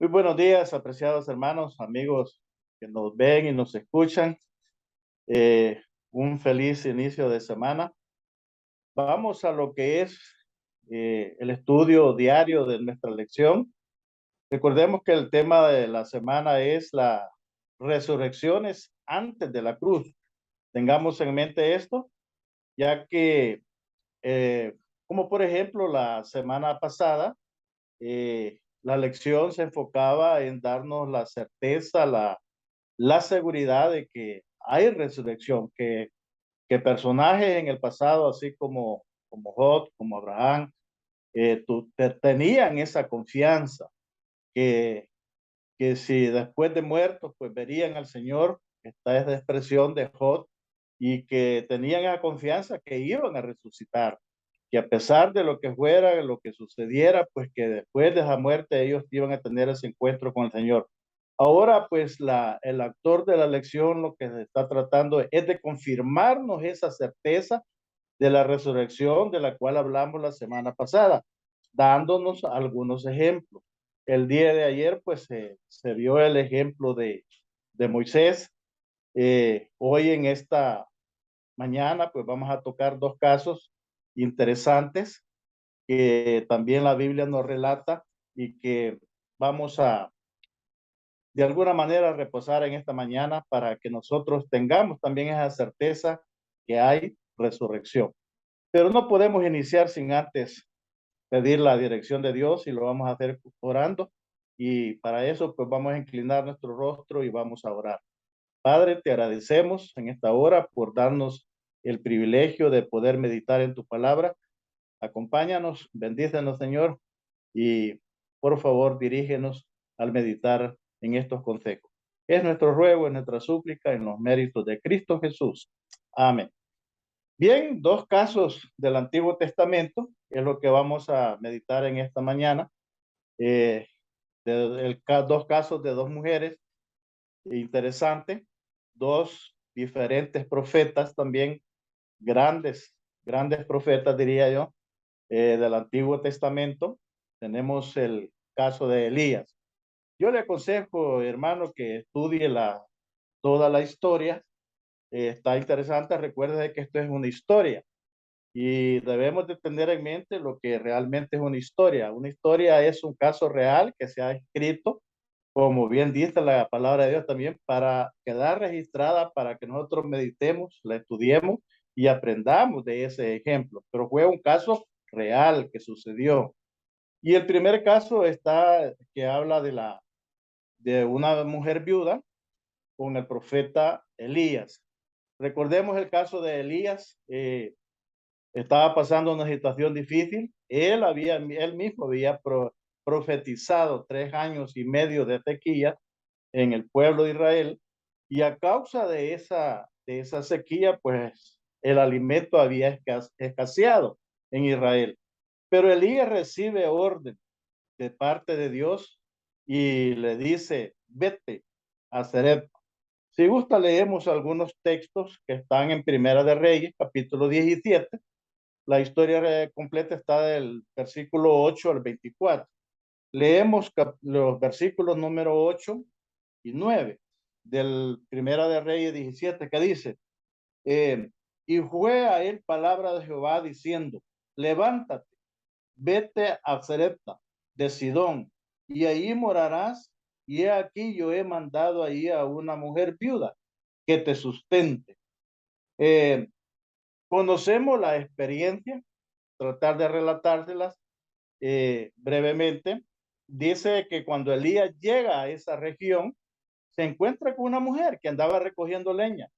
Muy buenos días, apreciados hermanos, amigos que nos ven y nos escuchan. Eh, un feliz inicio de semana. Vamos a lo que es el estudio diario de nuestra lección. Recordemos que el tema de la semana es la resurrecciones antes de la cruz. Tengamos en mente esto, ya que, como por ejemplo, la semana pasada, la lección se enfocaba en darnos la certeza, la seguridad de que hay resurrección, que personajes en el pasado, así como Job, como Abraham, tenían esa confianza, que, que si después de muertos, pues verían al Señor. Esta es la expresión de Job, y que tenían la confianza que iban a resucitar, que a pesar de lo que fuera, lo que sucediera, pues que después de la muerte ellos iban a tener ese encuentro con el Señor. Ahora, pues el actor de la lección lo que se está tratando es de confirmarnos esa certeza de la resurrección de la cual hablamos la semana pasada, dándonos algunos ejemplos. El día de ayer, pues se vio el ejemplo de Moisés. Hoy en esta mañana, pues vamos a tocar dos casos interesantes que también la Biblia nos relata y que vamos a de alguna manera reposar en esta mañana para que nosotros tengamos también esa certeza que hay resurrección. Pero no podemos iniciar sin antes pedir la dirección de Dios, y lo vamos a hacer orando. Y para eso, pues vamos a inclinar nuestro rostro y vamos a orar. Padre, te agradecemos en esta hora por darnos el privilegio de poder meditar en tu palabra. Acompáñanos, bendícenos, Señor, y por favor dirígenos al meditar en estos consejos. Es nuestro ruego, es nuestra súplica en los méritos de Cristo Jesús. Amén. Bien, dos casos del Antiguo Testamento es lo que vamos a meditar en esta mañana. Eh, dos casos de dos mujeres interesantes, dos diferentes profetas también, grandes profetas, diría yo, del Antiguo Testamento. Tenemos el caso de Elías. Yo le aconsejo, hermano, que estudie toda la historia. Está interesante. Recuerde que esto es una historia y debemos de tener en mente lo que realmente es una historia. Una historia es un caso real que se ha escrito, como bien dice la palabra de Dios también, para quedar registrada, para que nosotros meditemos, la estudiemos y aprendamos de ese ejemplo. Pero fue un caso real que sucedió. Y el primer caso está que habla de una mujer viuda con el profeta Elías. Recordemos el caso de Elías. Estaba pasando una situación difícil. Él mismo había profetizado 3 años y medio de sequía en el pueblo de Israel, y a causa de esa sequía, pues el alimento había escaseado en Israel. Pero Elías recibe orden de parte de Dios y le dice: vete a Serepta. Si gusta, leemos algunos textos que están en Primera de Reyes, capítulo 17. La historia completa está del versículo 8 al 24. Leemos los versículos número 8 y 9 del Primera de Reyes 17, que dice: eh, y fue a él palabra de Jehová diciendo: levántate, vete a Sarepta de Sidón, y ahí morarás, y he aquí yo he mandado ahí a una mujer viuda que te sustente. Eh, Conocemos la experiencia, tratar de relatárselas brevemente. Dice que cuando Elías llega a esa región, se encuentra con una mujer que andaba recogiendo leña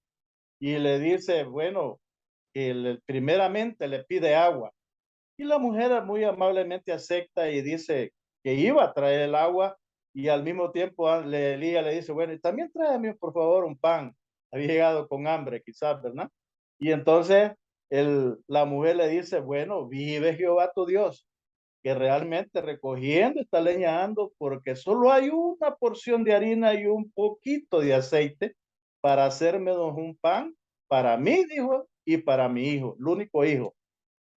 y le dice, bueno, que primeramente le pide agua. Y la mujer muy amablemente acepta y dice que iba a traer el agua, y al mismo tiempo Elías le dice, bueno, y también tráeme por favor un pan. Había llegado con hambre quizás, ¿verdad? Y entonces la mujer le dice, bueno, vive Jehová tu Dios, que realmente recogiendo esta leña ando, porque solo hay una porción de harina y un poquito de aceite para hacerme un pan para mí, dijo, y para mi hijo, el único hijo,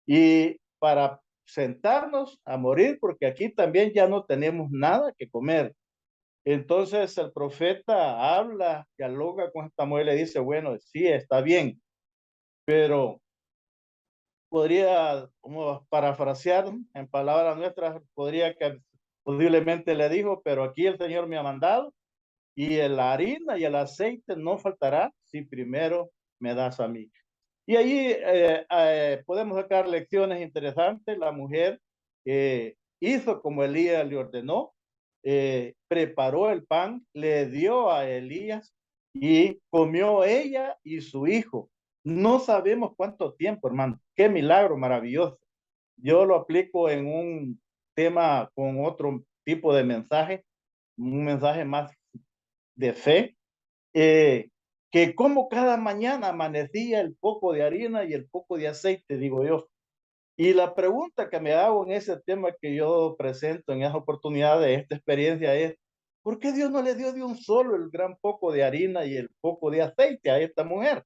y para sentarnos a morir, porque aquí también ya no tenemos nada que comer. Entonces el profeta habla, dialoga con esta mujer, le dice, bueno, sí, está bien, pero podría, como parafrasear en palabras nuestras, podría que posiblemente le dijo, pero aquí el Señor me ha mandado y la harina y el aceite no faltará si primero me das a mí. Y allí podemos sacar lecciones interesantes. La mujer hizo como Elías le ordenó, preparó el pan, le dio a Elías y comió ella y su hijo. No sabemos cuánto tiempo, hermano. Qué milagro maravilloso. Yo lo aplico en un tema con otro tipo de mensaje, un mensaje más de fe, que como cada mañana amanecía el poco de harina y el poco de aceite, digo yo. Y la pregunta que me hago en ese tema que yo presento en esa oportunidad de esta experiencia es, ¿por qué Dios no le dio de un solo el gran poco de harina y el poco de aceite a esta mujer?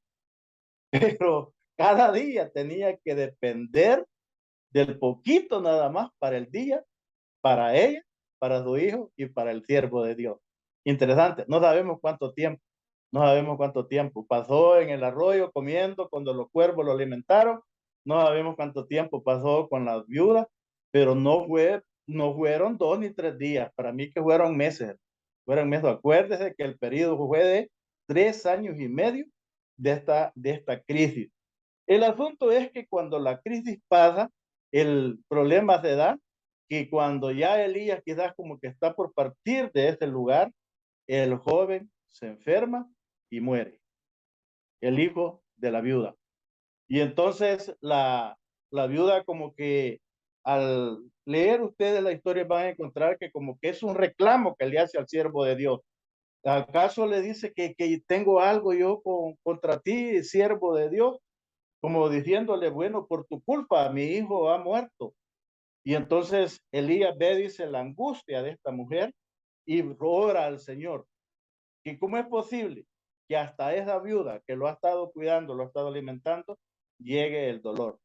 Pero cada día tenía que depender del poquito nada más para el día, para ella, para su hijo y para el siervo de Dios. Interesante, no sabemos cuánto tiempo, no sabemos cuánto tiempo pasó en el arroyo comiendo cuando los cuervos lo alimentaron, no sabemos cuánto tiempo pasó con las viudas, pero no fueron 2 ni 3 días, para mí que fueron meses. Acuérdese que el periodo fue de 3 años y medio de esta crisis. El asunto es que cuando la crisis pasa, el problema se da que cuando ya Elías quizás como que está por partir de ese lugar, el joven se enferma y muere, el hijo de la viuda. Y entonces la viuda como que al leer ustedes la historia van a encontrar que como que es un reclamo que le hace al siervo de Dios. ¿Acaso le dice que tengo algo yo contra ti, siervo de Dios? Como diciéndole, bueno, por tu culpa mi hijo ha muerto. Y entonces Elías ve, dice, la angustia de esta mujer y ora al Señor. ¿Y cómo es posible que hasta esa viuda que lo ha estado cuidando, lo ha estado alimentando, llegue el dolor?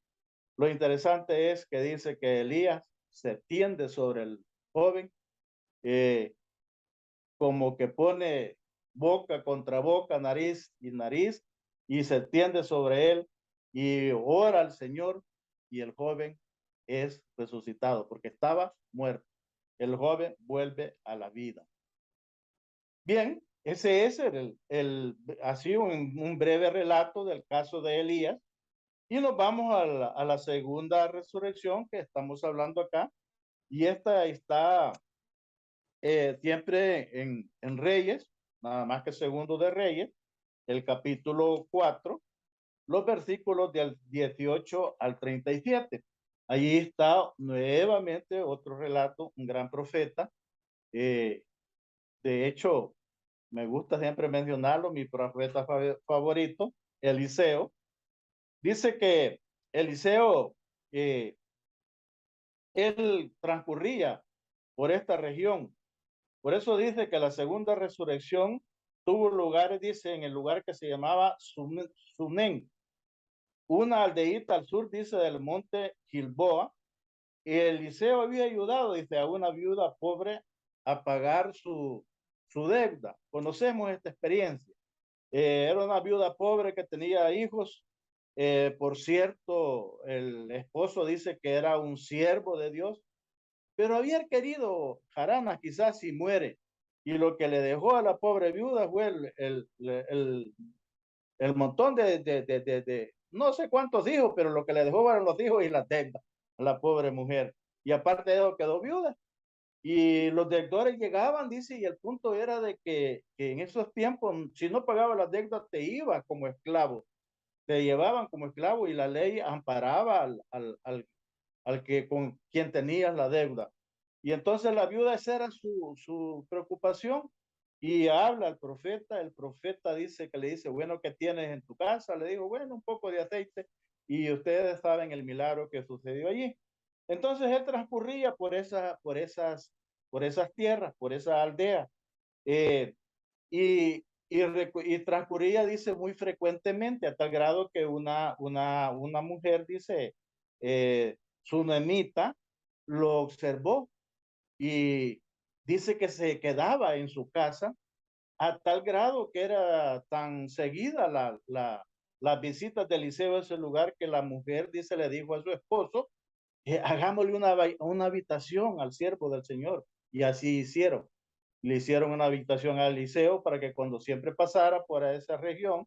Lo interesante es que dice que Elías se tiende sobre el joven, eh, como que pone boca contra boca, nariz y nariz, y se tiende sobre él y ora al Señor, y el joven es resucitado porque estaba muerto. El joven vuelve a la vida. Bien, ese es así un breve relato del caso de Elías. Y nos vamos a la segunda resurrección que estamos hablando acá. Y esta está siempre en Reyes, nada más que segundo de Reyes, el capítulo 4, los versículos del 18 al 37. Allí está nuevamente otro relato, un gran profeta. eh, de hecho, me gusta siempre mencionarlo, mi profeta favorito, Eliseo. Dice que Eliseo, él transcurría por esta región. Por eso dice que la segunda resurrección tuvo lugares, dice, en el lugar que se llamaba Sunén, una aldeíta al sur, dice, del monte Gilboa. Y Eliseo había ayudado, dice, a una viuda pobre a pagar su deuda. Conocemos esta experiencia. Era una viuda pobre que tenía hijos. Por cierto, el esposo dice que era un siervo de Dios, pero había querido Jarana quizás si muere. Y lo que le dejó a la pobre viuda fue el montón de no sé cuántos hijos, pero lo que le dejó fueron los hijos y las deudas a la pobre mujer. Y aparte de eso quedó viuda. Y los deudores llegaban, dice, y el punto era de que en esos tiempos, si no pagaba las deudas, te ibas como esclavo, te llevaban como esclavo y la ley amparaba al que con quien tenías la deuda. Y entonces la viuda, esa era su preocupación. Y habla el profeta dice que le dice, bueno, ¿qué tienes en tu casa? Le digo, bueno, un poco de aceite. Y ustedes saben el milagro que sucedió allí. Entonces él transcurría por esas tierras, por esa aldea. Eh, y transcurría, dice, muy frecuentemente, a tal grado que una mujer, dice, su nemita, lo observó y dice que se quedaba en su casa a tal grado que era tan seguida las visitas de Eliseo a ese lugar que la mujer, dice, le dijo a su esposo, hagámosle una habitación al siervo del Señor. Y así hicieron. Le hicieron una habitación a Eliseo para que cuando siempre pasara por esa región,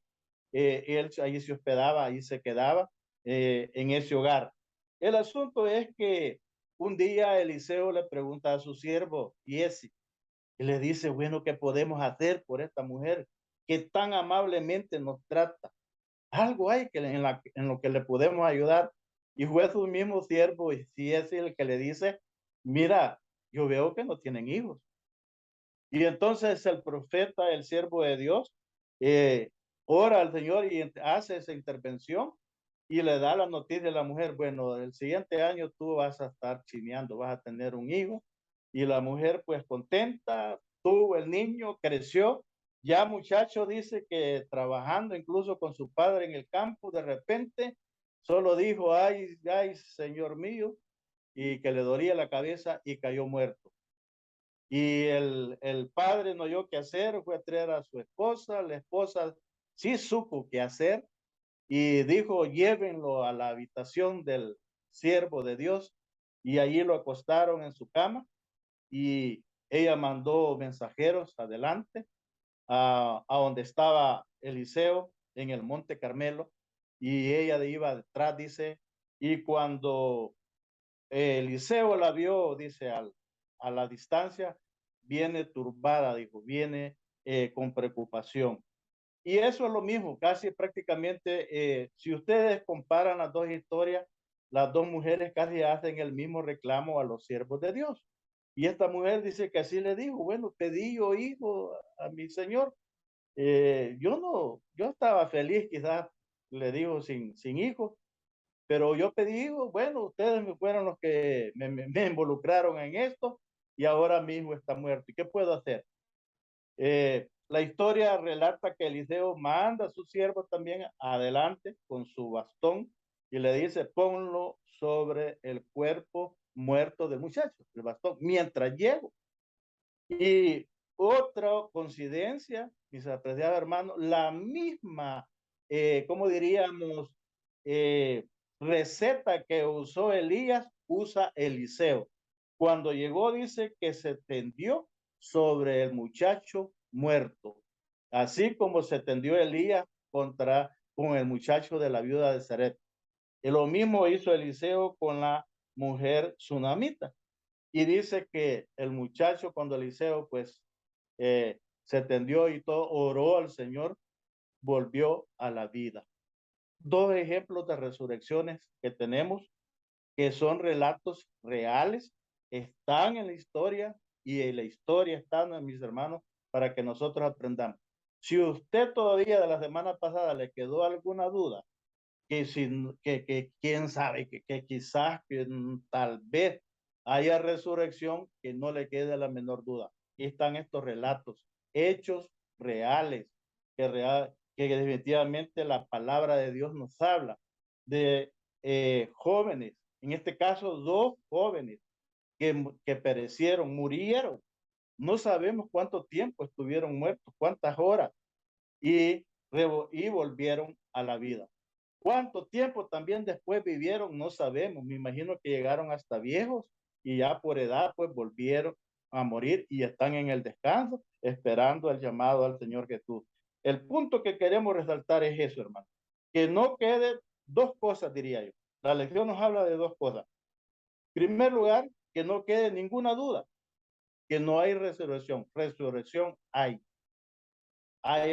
él ahí se hospedaba, ahí se quedaba en ese hogar. El asunto es que un día Eliseo le pregunta a su siervo, Giesi, y le dice, bueno, ¿qué podemos hacer por esta mujer que tan amablemente nos trata? Algo hay que en lo que le podemos ayudar. Y fue su mismo siervo, y si es el que le dice, mira, yo veo que no tienen hijos. Y entonces el profeta, el siervo de Dios, eh, ora al Señor y hace esa intervención y le da la noticia a la mujer, bueno, el siguiente año tú vas a estar chineando, vas a tener un hijo. Y la mujer pues contenta, tuvo el niño, creció. Ya muchacho dice que trabajando incluso con su padre en el campo, de repente solo dijo, ay, ay, Señor mío, y que le dolía la cabeza y cayó muerto. Y el padre no oyó qué hacer, fue a traer a su esposa, la esposa sí supo qué hacer y dijo, llévenlo a la habitación del siervo de Dios, y allí lo acostaron en su cama y ella mandó mensajeros adelante a donde estaba Eliseo en el Monte Carmelo, y ella iba detrás, dice, y cuando Eliseo la vio, dice, a la distancia, viene turbada, dijo, viene con preocupación. Y eso es lo mismo, casi prácticamente, si ustedes comparan las dos historias, las dos mujeres casi hacen el mismo reclamo a los siervos de Dios. Y esta mujer dice que así le dijo, bueno, pedí yo hijo a mi Señor. Yo estaba feliz, quizás le digo, sin hijos, pero yo pedí hijos, bueno, ustedes me fueron los que me involucraron en esto y ahora mi hijo está muerto. ¿Y qué puedo hacer? La historia relata que Eliseo manda a su siervo también adelante con su bastón y le dice, ponlo sobre el cuerpo muerto del muchacho, el bastón, mientras llego. Y otra coincidencia, mis apreciados hermanos, la misma, ¿cómo diríamos? Eh, receta que usó Elías, usa Eliseo. Cuando llegó, dice que se tendió sobre el muchacho muerto, así como se tendió Elías con el muchacho de la viuda de Zaret. Y lo mismo hizo Eliseo con la mujer tsunamita. Y dice que el muchacho, cuando Eliseo pues se tendió y todo, oró al Señor, volvió a la vida. Dos ejemplos de resurrecciones que tenemos, que son relatos reales, están en la historia, y en la historia están, mis hermanos, para que nosotros aprendamos. Si usted todavía de la semana pasada le quedó alguna duda, que quién sabe, que quizás, que tal vez haya resurrección, que no le quede la menor duda. Aquí están estos relatos, hechos reales, que definitivamente la palabra de Dios nos habla de jóvenes, en este caso dos jóvenes que perecieron, murieron. No sabemos cuánto tiempo estuvieron muertos, cuántas horas, y, y volvieron a la vida. ¿Cuánto tiempo también después vivieron? No sabemos. Me imagino que llegaron hasta viejos y ya por edad pues volvieron a morir y están en el descanso esperando el llamado al Señor Jesús. El punto que queremos resaltar es eso, hermano. Que no quede dos cosas, diría yo. La lección nos habla de dos cosas. En primer lugar, que no quede ninguna duda, que no hay resurrección. Resurrección hay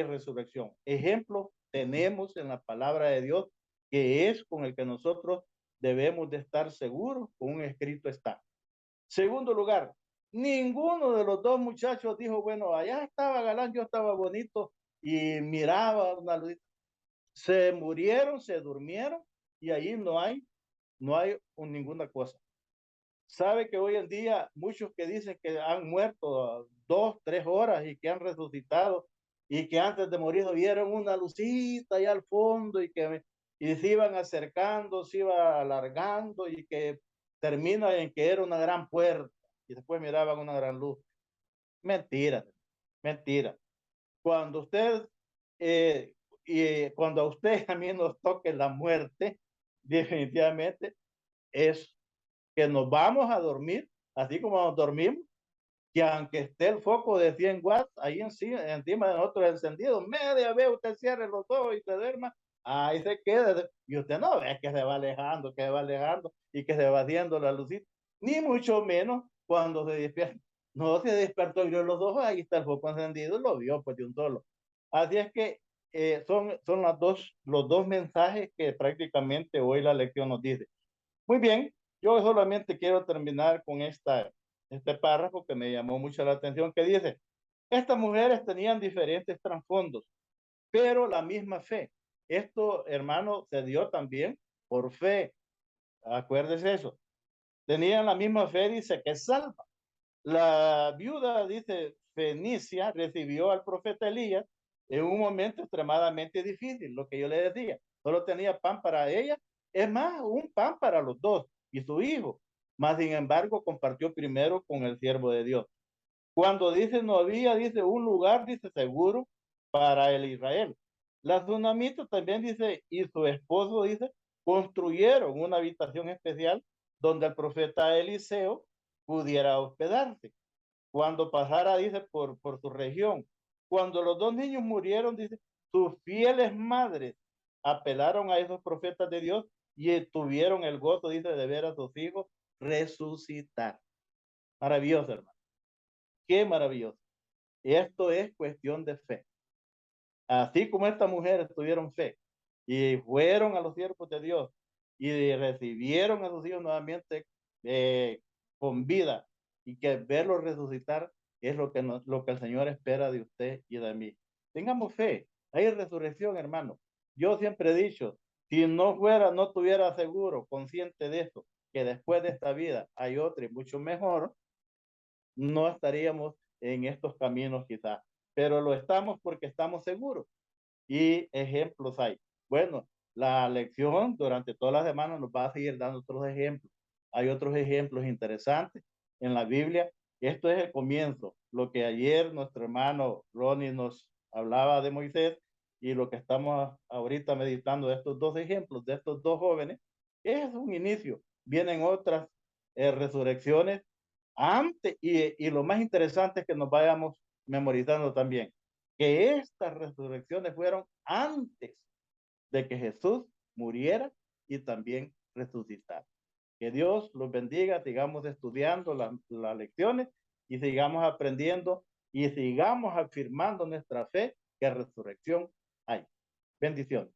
resurrección. Ejemplo tenemos en la palabra de Dios, que es con el que nosotros debemos de estar seguros, con un escrito está. Segundo lugar, ninguno de los dos muchachos dijo, bueno, allá estaba galán, yo estaba bonito y miraba una luz. Se murieron, se durmieron, y ahí no hay ninguna cosa. Sabe que hoy en día muchos que dicen que han muerto 2, 3 horas y que han resucitado y que antes de morir vieron una lucita allá al fondo y se iban acercando, se iba alargando y que termina en que era una gran puerta y después miraban una gran luz. Mentira, mentira. Cuando usted, cuando a usted a mí nos toque la muerte, definitivamente es que nos vamos a dormir, así como nos dormimos, que aunque esté el foco de 100 watts ahí encima de nosotros encendido, media vez usted cierre los ojos y se duerma, ahí se queda, y usted no ve que se va alejando, que se va alejando y que se va haciendo la lucita, ni mucho menos cuando se despierta. No se despertó y abrió los ojos, ahí está el foco encendido, lo vio pues de un solo. Así es que son los dos mensajes que prácticamente hoy la lección nos dice. Muy bien, yo solamente quiero terminar con este párrafo que me llamó mucho la atención, que dice, estas mujeres tenían diferentes trasfondos, pero la misma fe. Esto, hermano, se dio también por fe. Acuérdese eso. Tenían la misma fe, dice, que salva. La viuda, dice, Fenicia, recibió al profeta Elías en un momento extremadamente difícil, lo que yo le decía. Solo tenía pan para ella, es más, un pan para los dos y su hijo. Mas, sin embargo, compartió primero con el siervo de Dios. Cuando dice no había, dice un lugar, dice seguro para el Israel. La tsunamita también dice, y su esposo dice, construyeron una habitación especial donde el profeta Eliseo pudiera hospedarse. Cuando pasara, dice, por su región. Cuando los dos niños murieron, dice, sus fieles madres apelaron a esos profetas de Dios y tuvieron el gozo, dice, de ver a sus hijos resucitar. Maravilloso, hermano. Qué maravilloso. Esto es cuestión de fe. Así como estas mujeres tuvieron fe y fueron a los siervos de Dios y recibieron a sus hijos nuevamente con vida y que verlos resucitar es lo que el Señor espera de usted y de mí. Tengamos fe, hay resurrección, hermano. Yo siempre he dicho, si no fuera, no tuviera seguro, consciente de esto, que después de esta vida hay otra y mucho mejor, no estaríamos en estos caminos quizás, pero lo estamos porque estamos seguros y ejemplos hay. Bueno, la lección durante toda la semana nos va a seguir dando otros ejemplos. Hay otros ejemplos interesantes en la Biblia. Esto es el comienzo. Lo que ayer nuestro hermano Ronnie nos hablaba de Moisés y lo que estamos ahorita meditando de estos dos ejemplos, de estos dos jóvenes, es un inicio. Vienen otras resurrecciones antes y lo más interesante es que nos vayamos memorizando también que estas resurrecciones fueron antes de que Jesús muriera y también resucitara. Que Dios los bendiga, sigamos estudiando las lecciones y sigamos aprendiendo y sigamos afirmando nuestra fe que resurrección hay. Bendiciones.